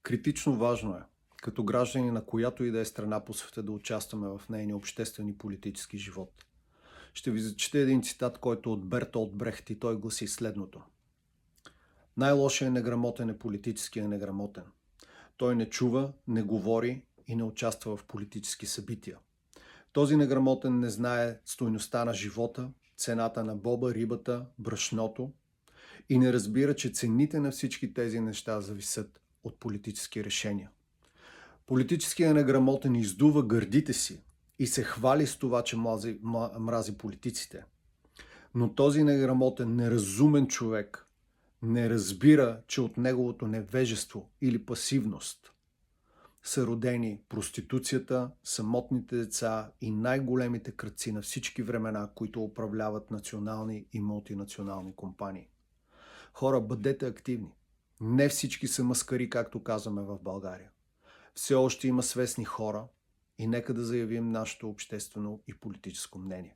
Критично важно е, като граждани на която и да е страна по света, да участваме в нейния обществен и политически живот. Ще ви зачета един цитат, който е от Бертолт Брехт, и той гласи следното. Най-лошият неграмотен е политическият неграмотен. Той не чува, не говори и не участва в политически събития. Този неграмотен не знае стойността на живота, цената на боба, рибата, брашното и не разбира, че цените на всички тези неща зависят от политически решения. Политическият неграмотен издува гърдите си и се хвали с това, че мрази политиците. Но този неграмотен, неразумен човек не разбира, че от неговото невежество или пасивност са родени проституцията, самотните деца и най-големите крадци на всички времена, които управляват национални и мултинационални компании. Хора, бъдете активни. Не всички са маскари, както казваме в България. Все още има свестни хора и нека да заявим нашето обществено и политическо мнение.